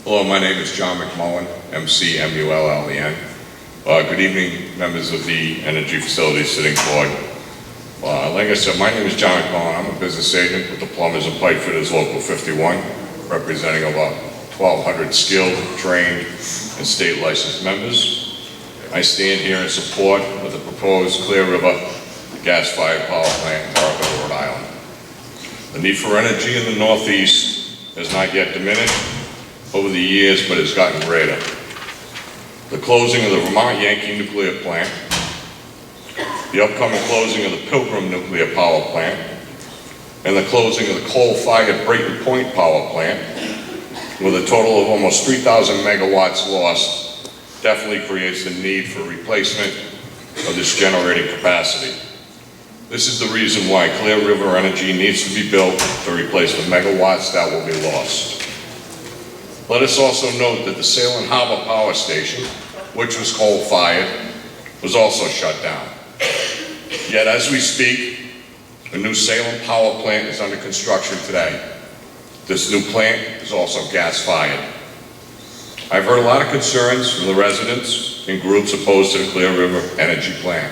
Hello, my name is John McMullen, McMullen. Good evening, members of the Energy Facilities Sitting Board. Like I said, my name is John McMullen. I'm a business agent with the Plumbers and Pipefitters Local 51, representing about 1,200 skilled, trained, and state licensed members. I stand here in support of the proposed Clear River gas-fired power plant in Burrillville, Rhode Island. The need for energy in the Northeast has not yet diminished over the years, but has gotten greater. The closing of the Vermont Yankee nuclear plant, the upcoming closing of the Pilgrim Nuclear Power Plant, and the closing of the coal-fired Brayton Point power plant, with a total of almost 3,000 megawatts lost, definitely creates the need for replacement of this generating capacity. This is the reason why Clear River Energy needs to be built to replace the megawatts that will be lost. Let us also note that the Salem Harbor Power Station, which was coal-fired, was also shut down. Yet as we speak, a new Salem power plant is under construction today. This new plant is also gas-fired. I've heard a lot of concerns from the residents and groups opposed to the Clear River Energy plant.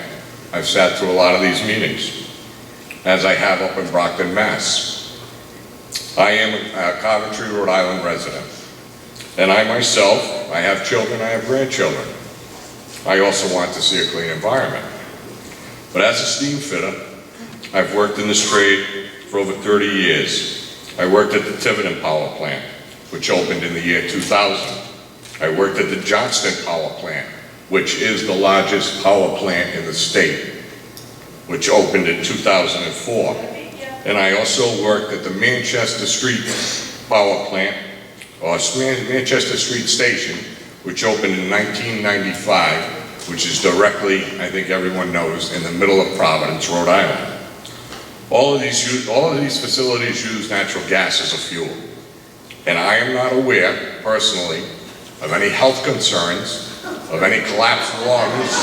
I've sat through a lot of these meetings, as I have up in Brockton, Mass. I am a Coventry, Rhode Island resident. And I myself, I have children, I have grandchildren. I also want to see a clean environment. But as a steam fitter, I've worked in this trade for over 30 years. I worked at the Tiverton Power Plant, which opened in the year 2000. I worked at the Johnston Power Plant, which is the largest power plant in the state, which opened in 2004. And I also worked at the Manchester Street Power Plant, or Manchester Street Station, which opened in 1995, which is directly, I think everyone knows, in the middle of Providence, Rhode Island. All of these facilities use natural gas as a fuel. And I am not aware, personally, of any health concerns, of any collapsed lungs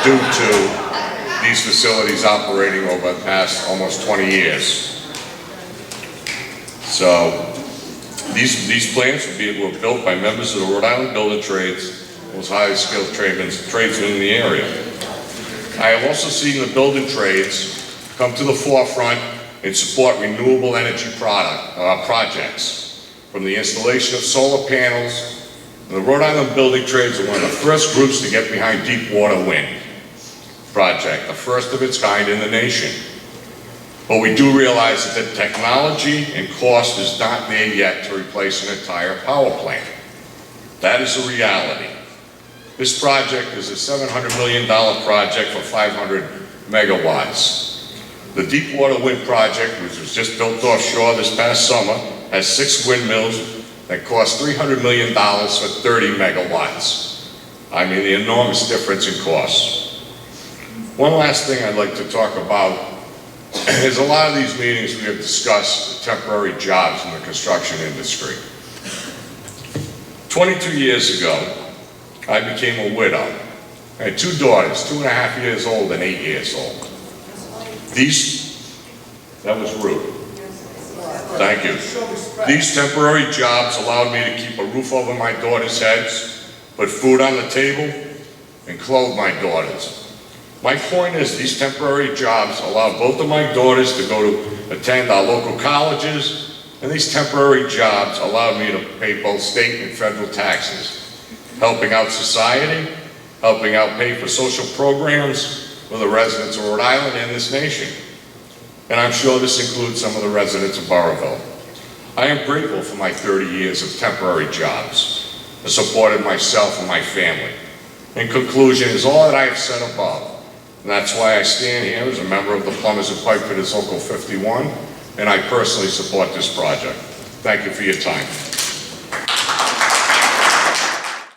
due to these facilities operating over the past almost 20 years. So, these plants were built by members of the Rhode Island building trades, most highly skilled tradesmen in the area. I have also seen the building trades come to the forefront and support renewable energy projects, from the installation of solar panels. The Rhode Island building trades are one of the first groups to get behind deep water wind project, the first of its kind in the nation. But we do realize that the technology and cost is not there yet to replace an entire power plant. That is a reality. This project is a $700 million project for 500 megawatts. The Deepwater Wind Project, which was just built offshore this past summer, has 6 windmills that cost $300 million for 30 megawatts. I mean, the enormous difference in cost. One last thing I'd like to talk about is a lot of these meetings we have discussed temporary jobs in the construction industry. 22 years ago, I became a widow. I had 2 daughters, 2.5 years old and 8 years old. That was rude. Thank you. These temporary jobs allowed me to keep a roof over my daughters' heads, put food on the table, and clothe my daughters. My point is, these temporary jobs allowed both of my daughters to go to attend our local colleges, and these temporary jobs allowed me to pay both state and federal taxes, helping out society, helping out pay for social programs for the residents of Rhode Island and this nation. And I'm sure this includes some of the residents of Burrillville. I am grateful for my 30 years of temporary jobs that supported myself and my family. In conclusion, is all that I have said above. And that's why I stand here as a member of the Plumbers and Pipefitters Local 51, and I personally support this project. Thank you for your time.